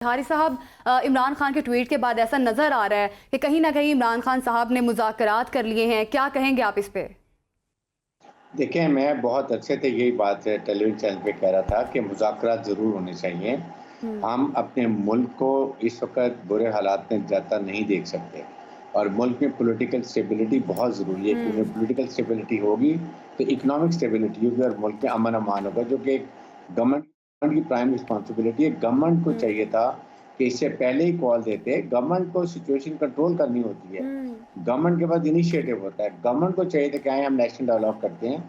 हारी साहब, इमरान खान के ट्वीट के बाद ऐसा नजर आ रहा है कि कहीं ना कहीं इमरान खान साहब ने मुज़ाकरात कर लिए हैं। क्या कहेंगे आप इस पे? देखिए, मैं बहुत अच्छे से यही बात टेलीविज़न चैनल पे कह रहा था कि मुज़ाकरात ज़रूर होने चाहिए। हम्म। हम अपने मुल्क को इस वक़्त बुरे हालात में जाता नहीं देख सकते और मुल्क में पॉलिटिकल स्टेबिलिटी बहुत ज़रूरी है, क्योंकि हम्म। पॉलिटिकल स्टेबिलिटी होगी तो इकोनॉमिक स्टेबिलिटी होगी और मुल्क में अमन-अमान होगा, जो कि गवर्नमेंट की प्राइम रिस्पॉन्सिबिलिटी है। गवर्नमेंट को हम्म। चाहिए था कि इससे पहले ही कॉल देते। गवर्नमेंट को सिचुएशन कंट्रोल करनी होती है। हम्म। गवर्नमेंट के पास इनिशिएटिव होता है। गवर्नमेंट को चाहिए था कि आएँ हम नेशनल डायलॉग करते हैं।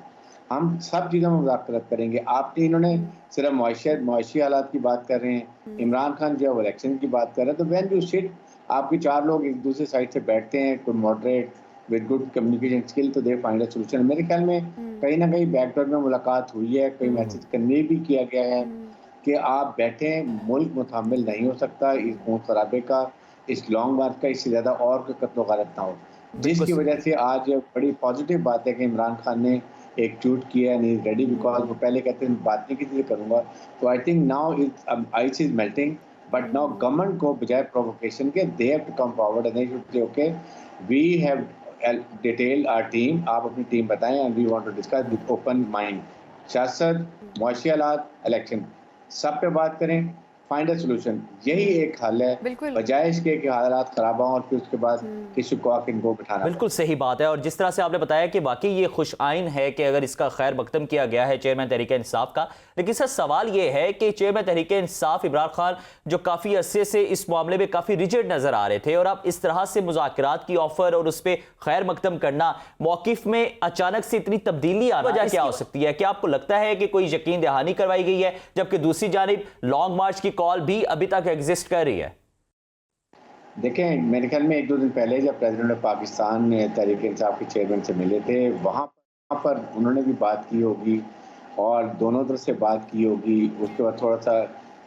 हम सब चीज़ों में मुज़ाकरात करेंगे। आपने इन्होंने हम्म। सिर्फ़ मुआशी हालात की बात कर रहे हैं। हम्म। इमरान खान जो है वो इलेक्शन की बात कर रहे हैं। तो व्हेन यू सिट, आपके 4 लोग एक दूसरे साइड से बैठते हैं, कोई moderate with good communication skill, तो दे फाइंड अ सॉल्यूशन। मेरे ख़्याल में हम्म। कहीं न कहीं बैकडोर में मुलाकात हुई है, कोई हम्म। मैसेज कन्वे भी किया गया है हम्म। कि आप बैठें, मुल्क मुतहम्मिल नहीं हो सकता इस हम्म। खून-खराबे का, इस लॉन्ग मार्च का, इससे ज़्यादा और कोई कत्लो-गारत ना हो। बिल्कुल। जिसकी वजह से आज बड़ी पॉज़िटिव बात है कि इमरान खान ने एक ट्वीट किया and he is ready, because वो पहले कहते थे बात नहीं किसी से करूँगा। तो I think now it's ice is melting, but now hmm. Government को बजाय प्रोवोकेशन के they have to come forward and they should say okay, we have detailed our team, आप अपनी टीम बताएँ and we want to discuss with open mind. सियासत, मुआशी हालात, election, सब पे बात करें, फाइंड अ सॉल्यूशन। यही हम्म। एक हल है, बिल्कुल। बजाय इसके कि हालात खराब हों और फिर उसके बाद हम्म। किसी को आके इनको बिठाना बिल्कुल पड़े। सही बात है। और जिस तरह से आपने बताया कि वाकई ये खुश आइन है कि अगर इसका खैर मकदम किया गया है चेयरमैन तहरीक इंसाफ का, लेकिन सर सवाल ये है कि चेयरमैन तहरीक इंसाफ इमरान खान जो काफ़ी अरसे से इस मामले में काफ़ी रिजिड नज़र आ रहे थे, और अब इस तरह से मुज़ाकरात की ऑफर और उस पर खैर मकदम करना, मौक़िफ़ में अचानक से इतनी तब्दीली आना, वजह क्या हो सकती है? क्या आपको लगता है कि कोई यकीन दहानी करवाई गई है, जबकि दूसरी जानिब लॉन्ग मार्च की कॉल भी अभी तक एग्जिस्ट कर रही है? देखें, मेरे ख़्याल में 1-2 दिन पहले जब प्रेसिडेंट ऑफ पाकिस्तान ने तहरीक इंसाफ के चेयरमैन से मिले थे, वहाँ पर उन्होंने भी बात की होगी और दोनों तरफ से बात की होगी। उसके बाद थोड़ा-सा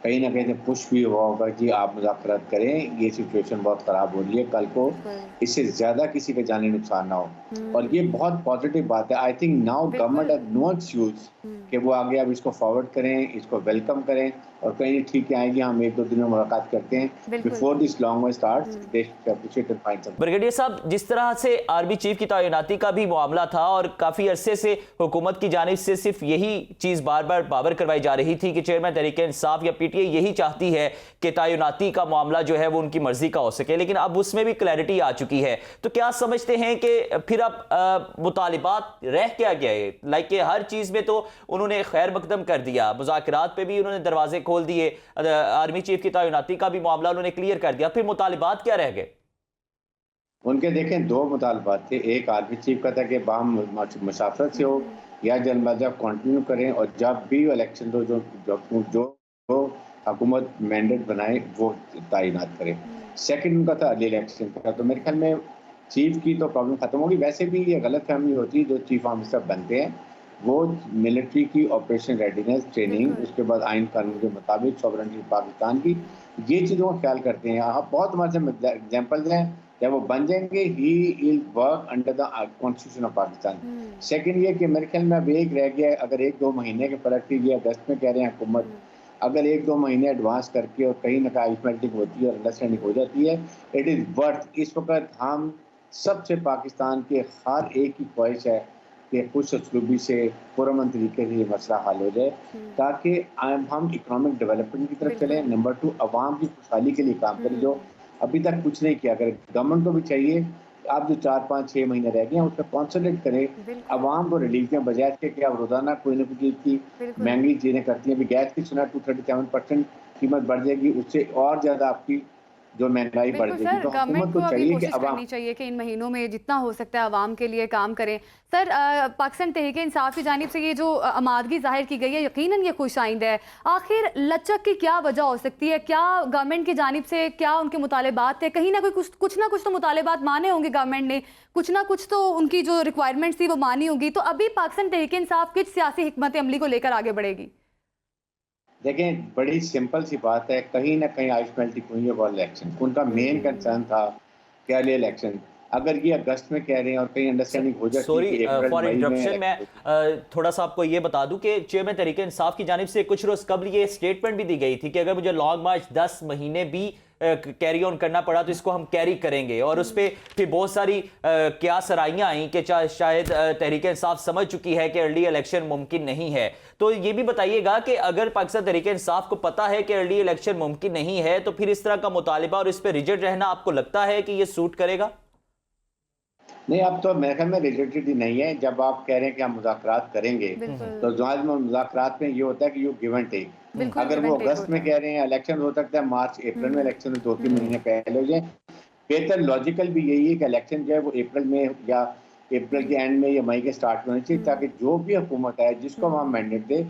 कहीं न कहीं से पुश भी हुआ होगा कि आप मुज़ाकरात करें, ये सिचुएशन बहुत ख़राब हो रही है, कल को बिल्कुल। इससे ज़्यादा किसी का जानी नुकसान ना हो। और ये हम्म। बहुत पॉज़िटिव बात है। आई थिंक नाउ बिल्कुल। गवर्नमेंट हैज़ नो एक्सक्यूज़ हम्म। कि वो आगे अब इसको फॉरवर्ड करें, इसको वेलकम करें और कहीं ठीक है आएँगे, हम 1-2 दिन में मुलाकात करते हैं। बिल्कुल। Before this long march starts, hmm. They should appreciate and find some. Brigadier साहब, जिस तरह से आर्मी चीफ की तैनाती का भी मामला था और काफ़ी अरसे से हुकूमत की जानिब से सिर्फ यही चीज़ बार बार बावर करवाई जा रही थी कि चेयरमैन तहरीक इंसाफ या पीटीआई यही चाहती है कि तैनाती का मामला जो है वो उनकी मर्जी का हो सके, लेकिन अब उसमें भी क्लैरिटी आ चुकी है। तो क्या समझते हैं कि फिर अब मुतालिबात रह क्या गया है? लाइक कि हर चीज़ में तो उन्होंने खैर मकदम कर दिया, मुज़ाकरात पे भी उन्होंने दरवाजे खोल दिए, आर्मी चीफ की तैनाती का भी मामला उन्होंने क्लियर कर दिया, फिर मुतालिबात क्या रह गए? उनके देखें 2 मुतालबात थे। एक आर्मी चीफ का था कि बाहम मुशावरत से हो हम्म। या जल्दबाज़ी कंटिन्यू करें और जब भी इलेक्शन जो जो जो जो जो हुकूमत मैंडेट बनाए वो तैनात करे। हम्म। सेकंड उनका था अर्ली इलेक्शन का। तो मेरे ख्याल में चीफ की तो प्रॉब्लम खत्म होगी। वैसे भी ये गलतफ़हमी होती है जो चीफ ऑफिसर बनते हैं, वो मिलिट्री की ऑपरेशन रेडीनेस ट्रेनिंग, बिल्कुल। उसके बाद आइन कानून के मुताबिक सॉवरेनिटी पाकिस्तान की, हम्म। ये चीज़ों का ख्याल करते हैं। आप बहुत हमारे सामने एग्ज़ाम्पल्स हैं, जब वो बन जाएँगे he will work under the constitution of Pakistan. Hmm. Second ये कि मेरे ख्याल में अब एक रह गया है, अगर 1-2 महीने के फ़र्क थी, ये अगस्त में कह रहे हैं हुकूमत, हम्म। अगर 1-2 महीने एडवांस करके और कहीं न कहीं अरिथमेटिक होती है और अंडरस्टैंडिंग हो जाती है, इट इज़ वर्थ। इस वक़्त हम सबसे पाकिस्तान के हर एक की ख्वाहिश है कि खुश उसलूबी से, पुरअमन तरीके से ये मसला हल हो जाए, हम्म। ताकि हम इकोनॉमिक डेवलपमेंट की तरफ चलें। बिल्कुल। नंबर 2, अवाम की खुशहाली के लिए काम करें, जो हम्म। अभी तक कुछ नहीं किया। अगर गवर्नमेंट को भी चाहिए कि आप जो 4, 5, 6 महीने रह गए हैं, उस पे कॉन्संट्रेट करें, बिल्कुल। अवाम को रिलीफ दें, बजाय इसके कि आप रोज़ाना कोई न कोई चीज़ की बिल्कुल। महँगी चीज़ें करती हैं। अभी गैस की सुना 237% कीमत बढ़ जाएगी, उससे और ज़्यादा आपकी जो महँगाई बढ़ बिल्कुल जाएगी। सर, तो गवर्नमेंट हुकूमत को को अभी चाहिए कि कोशिश अवाम करनी चाहिए कि इन महीनों में जितना हो सकता है आवाम के लिए काम करें। सर, पाकिस्तान तहरीक इंसाफ की जानिब से ये जो आमादगी जाहिर की गई है, यकीनन ये खुश आइंद है। आखिर लचक की क्या वजह हो सकती है? क्या गवर्नमेंट की जानिब से क्या उनके मुतालिबात थे? कहीं ना कोई कुछ ना कुछ तो मुतालिबात माने होंगे गवर्नमेंट ने, कुछ ना कुछ तो उनकी जो रिक्वायरमेंट्स थी वो मानी होगी। तो अभी पाकिस्तान तहरीक इंसाफ किस सियासी हिकमत अमली को लेकर आगे बढ़ेगी? देखें, बड़ी सिंपल सी बात है, कहीं न कहीं आइस मेल्टिंग हुई है वो इलेक्शन। उनका मेन हम्म। कंसर्न था कि अर्ली इलेक्शन। अगर ये अगस्त में कह रहे हैं और कहीं अंडरस्टैंडिंग हो जाती है सॉरी कि अप्रैल फॉर मई इंटरप्शन, में मैं थोड़ा सा आपको ये बता दूं कि चेयरमैन तहरीक इंसाफ की जानिब से कुछ रोज कबल ये स्टेटमेंट भी दी गई थी कि अगर मुझे लॉन्ग मार्च 10 महीने भी कैरी ऑन करना पड़ा तो इसको हम कैरी करेंगे, और उस पर फिर बहुत सारी क्या सराइयां आई कि शायद तहरीक इंसाफ समझ चुकी है कि अर्ली इलेक्शन मुमकिन नहीं है। तो ये भी बताइएगा कि अगर पाकिस्तान तहरीक इंसाफ को पता है कि अर्ली इलेक्शन मुमकिन नहीं है तो फिर इस तरह का मुतालिबा और इस पर रिजिड रहना आपको लगता है कि ये सूट करेगा? नहीं, अब तो मेरे ख्याल में रिजिडिटी नहीं है। जब आप कह रहे हैं कि हम मुज़ाकरात करेंगे, बिल्कुल तो जहाज में मुज़ाकरात में ये होता है कि यू गिव एंड टेक। बिल्कुल अगर गिव वो एंड टेक अगस्त होता में है। कह रहे हैं इलेक्शन हो सकता है मार्च अप्रैल में, इलेक्शन 2-3 महीने पहले हो जाए। बेहतर लॉजिकल भी यही है कि इलेक्शन जो है वो अप्रैल में या अप्रैल के एंड में या मई के स्टार्ट में होनी चाहिए, ताकि जो भी हुकूमत आए जिसको हम मैंडेट दे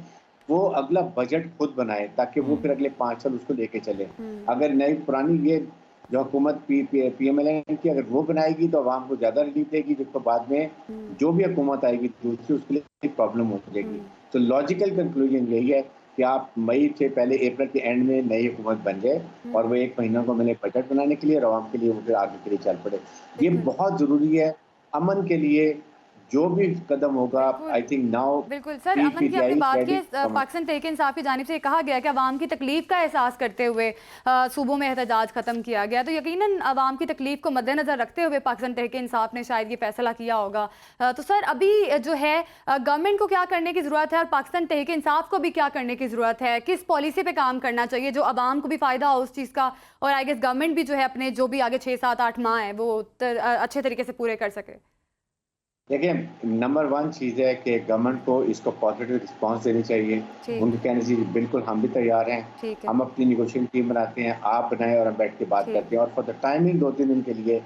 वो अगला बजट खुद बनाए, ताकि वो फिर अगले 5 साल उसको लेके चले। अगर नई पुरानी ये जो हुकूमत पीएमएलएन की अगर वो बनाएगी तो आवाम को ज़्यादा रिलीफ देगी, जिसको बाद में जो भी हुकूमत आएगी दूसरी उसके लिए प्रॉब्लम हो जाएगी। तो लॉजिकल कंक्लूजन यही है कि आप मई से पहले अप्रैल के एंड में नई हुकूमत बन जाए और वो 1 महीना को मिले बजट बनाने के लिए और आवाम के लिए वो फिर आगे के लिए चल पड़े। ये बिल्कुल बहुत ज़रूरी है अमन के लिए। जो भी कदम होगा आई बिल्कुल थिंक नाउ बिल्कुल सर, अमन की आपने पीटीआई बात की रेडी। पाकिस्तान तहरीक इंसाफ की जानिब से कहा गया कि अवाम की तकलीफ का एहसास करते हुए सूबों में एहतजाज खत्म किया गया, तो यकीनन अवाम की तकलीफ को मद्देनजर रखते हुए पाकिस्तान तहरीक इंसाफ ने शायद ये फैसला किया होगा। तो सर अभी जो है गवर्नमेंट को क्या करने की ज़रूरत है और पाकिस्तान तहरीक इंसाफ को भी क्या करने की ज़रूरत है, किस पॉलिसी पे काम करना चाहिए जो अवाम को भी फ़ायदा हो उस चीज़ का, और आई गेस गवर्नमेंट भी जो है अपने जो भी आगे 6-7-8 माह है वो अच्छे तरीके से पूरे कर सके? देखिए, नंबर 1 चीज़ है कि गवर्नमेंट को इसको पॉजिटिव रिस्पांस देनी चाहिए। ठीक उनके कहने से बिल्कुल हम भी तैयार हैं। ठीक है हम अपनी नेगोशिएशन टीम बनाते हैं, आप बनाएं और हम बैठ के बात ठीक करते हैं। और फॉर द टाइमिंग 2-3 दिन के लिए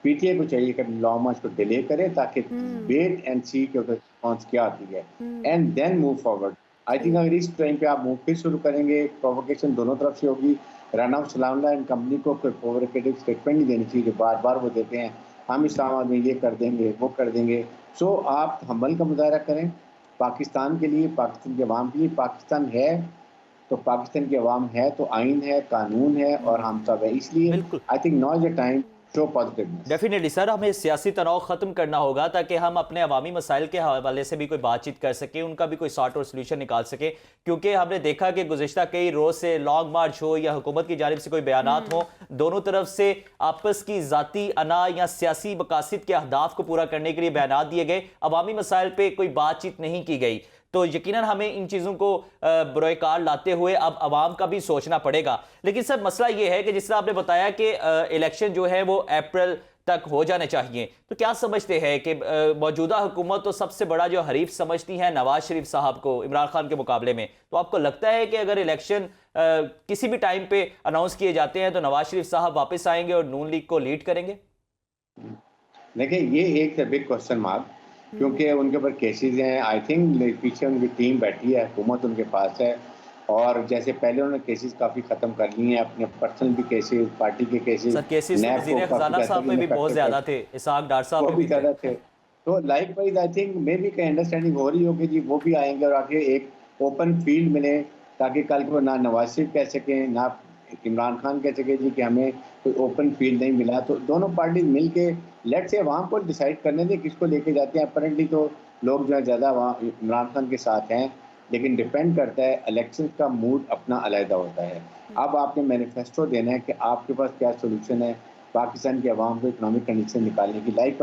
पीटीआई को चाहिए कि लॉन्ग मार्च को डिले करे, ताकि वेट एंड सी कि उसका रिस्पांस क्या आती है and then move forward. I think अगर इस टाइम पे आप मूव फिर शुरू करेंगे, प्रोवोकेशन दोनों तरफ से होगी। राना सलामुल्लाह एंड कंपनी को कोई प्रोवोकेटिव स्टेटमेंट नहीं देनी चाहिए जो बार-बार वो देते हैं, हम इस्लामाबाद में ये कर देंगे, वो कर देंगे। सो आप हम्बल का मुज़ाहरा करें पाकिस्तान के लिए, पाकिस्तान के अवाम के लिए। पाकिस्तान है तो पाकिस्तान की अवाम है तो आइन है, कानून है और हम सब है। इसलिए बिल्कुल, आई think now is the time show positiveness. Definitely sir, हमें सियासी तनाव खत्म करना होगा ताकि हम अपने अवामी मसाइल के हवाले से भी कोई बातचीत कर सके, उनका भी कोई सॉर्ट और सोल्यूशन निकाल सके। क्योंकि हमने देखा कि गुज़िश्ता कई रोज से लॉन्ग मार्च हो या हुकूमत की जानिब से कोई बयानात हो, दोनों तरफ से आपस की जाती अना या सियासी मकासद के अहदाफ को पूरा करने के लिए बयानात दिए गए, अवामी मसाइल पर कोई बातचीत नहीं की गई। तो यकीनन हमें इन चीज़ों को बरोकार लाते हुए अब आवाम का भी सोचना पड़ेगा। लेकिन सर मसला ये है कि जिस तरह आपने बताया कि इलेक्शन जो है वो अप्रैल तक हो जाने चाहिए, तो क्या समझते हैं कि मौजूदा हुकूमत तो सबसे बड़ा जो हरीफ समझती है नवाज शरीफ साहब को इमरान खान के मुकाबले में, तो आपको लगता है कि अगर इलेक्शन किसी भी टाइम पे अनाउंस किए जाते हैं तो नवाज शरीफ साहब वापस आएंगे और नून लीग को लीड करेंगे? देखिए, ये एक बिग क्वेश्चन मार्क, क्योंकि उनके ऊपर केसेस हैं। आई थिंक पीछे उनकी टीम बैठी है, हुकूमत उनके पास है, और जैसे पहले उन्होंने केसेस काफ़ी ख़त्म कर लिए हैं, अपने पर्सनल भी केसेस, पार्टी के केसेस, सर केसेस नैब वज़ीर को खजाना साहब पे भी बहुत ज़्यादा थे, इसहाक डार साहब वो पे भी भी थे। ज़्यादा थे। तो likewise I think may be कहीं अंडरस्टैंडिंग हो रही होगी जी, वो भी आएंगे और आके एक ओपन फील्ड मिले, ताकि कल को ना नवाज शरीफ कह सकें ना इमरान खान कह सके जी कि हमें कोई ओपन फील्ड नहीं मिला। तो दोनों पार्टी मिल के लेट से अवाम को डिसाइड करने दें किसको लेके जाते हैं। अपरेंटली तो लोग जो है ज़्यादा इमरान खान के साथ हैं, लेकिन डिपेंड करता है, इलेक्शन का मूड अपना अलहदा होता है। अब आपने मैनिफेस्टो देना है कि आपके पास क्या सोल्यूशन है पाकिस्तान की अवाम को इकोनॉमिक कंडीशन निकालने की। लाइक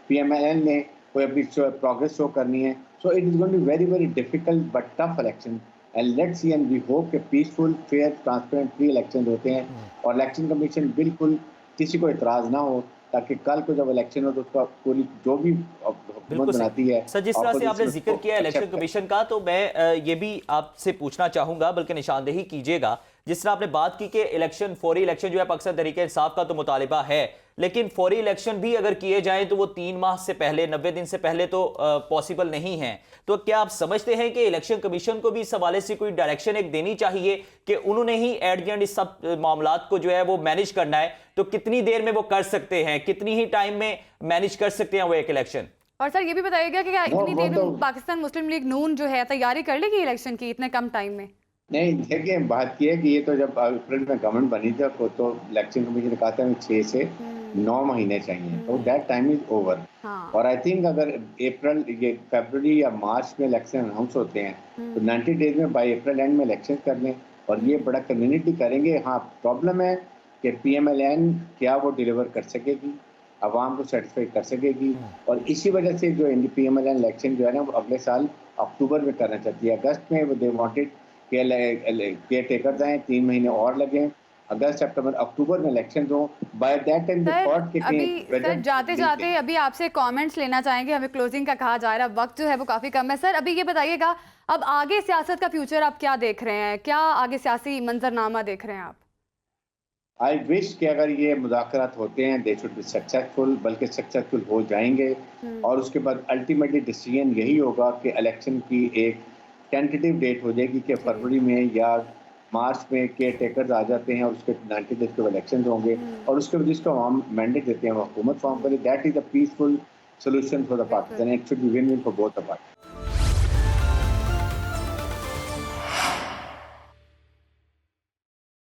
पीएमएल ने कोई अपनी प्रोग्रेस शो करनी है। So it is going to be very very difficult but tough election, and let's see and we hope कि peaceful, fair, transparent, free election होते हैं और इलेक्शन कमीशन बिल्कुल किसी को इतराज़ ना हो, ताकि कल को जब इलेक्शन हो तो उसका पूरी जो भी हुकूमत बिल्कुल बनाती है। सर, जिस तरह से आपने opposition जिक्र उसको किया इलेक्शन accept करे। कमीशन का, तो मैं ये भी आपसे पूछना चाहूंगा, बल्कि निशानदेही कीजिएगा। जिस तरह आपने बात की कि इलेक्शन, फौरी इलेक्शन जो है पाकिस्तान तहरीक इंसाफ का तो मुतालिबा है, लेकिन फौरी इलेक्शन भी अगर किए जाएं तो वो 3 माह से पहले, 90 दिन से पहले तो पॉसिबल नहीं है। तो क्या आप समझते हैं कि इलेक्शन कमीशन को भी इस हवाले से कोई डायरेक्शन एक देनी चाहिए कि उन्होंने ही एट द एंड इस सब मामलात को जो है वो मैनेज करना है, तो कितनी देर में वो कर सकते हैं, कितनी ही टाइम में मैनेज कर सकते हैं वो एक इलेक्शन? और सर ये भी बताइएगा कि क्या इतनी देर में पाकिस्तान मुस्लिम लीग नून जो है तैयारी कर लेगी इलेक्शन की इतने कम टाइम में? नहीं, देखिए बात ये है कि ये तो जब अप्रैल में गवर्नमेंट बनी थी तो इलेक्शन कमीशन ने कहा था हमें 6 से हम्म 9 महीने चाहिए, तो हम्म, दैट टाइम इज़ ओवर। हाँ और आई थिंक अगर अप्रैल ये फरवरी या मार्च में इलेक्शन अनाउंस होते हैं, तो हम्म 90 डेज़ में बाय अप्रैल एंड में इलेक्शन कर लें और ये हम्म बड़ा कम्युनिटी करेंगे। हाँ, प्रॉब्लम है कि पीएमएलएन क्या वो डिलीवर कर सकेगी, अवाम को सैटिस्फाई कर सकेगी और इसी वजह से जो पीएमएलएन इलेक्शन जो है ना, वो अगले साल अक्टूबर में करना चाहती है। अगस्त में वो दे वांटेड केयर टेकर्स आएँ, 3 महीने और लगें, अगस्त, सितंबर, अक्टूबर में इलेक्शंस हों। By that time they sir thought कि सर वेदर जाते विल जाते अभी आपसे कमेंट्स लेना चाहेंगे, हमें क्लोजिंग का कहा जा रहा है, वक्त जो है वो काफ़ी कम है। सर अभी ये बताइएगा, अब आगे सियासत का फ्यूचर आप क्या देख रहे हैं, क्या आगे सियासी मंजरनामा देख रहे हैं आप? आई विश कि अगर ये मुज़ाकरात होते हैं दे शुड बी सक्सेसफुल, बल्कि सक्सेसफुल हो जाएँगे हम्म और उसके बाद अल्टीमेटली डिसीजन यही होगा कि इलेक्शन की एक टेंटेटिव डेट हो जाएगी कि जी फरवरी में या मार्च में केयर टेकर्स आ जाते हैं और उसके 90 डेज़ के इलेक्शंस होंगे हम्म और उसके बाद जिसको अवाम मैंडेट देते हैं वो हुकूमत फॉर्म करे। Hmm that is a peaceful solution for the बिल्कुल। Pakistan. It should be win win for both the party.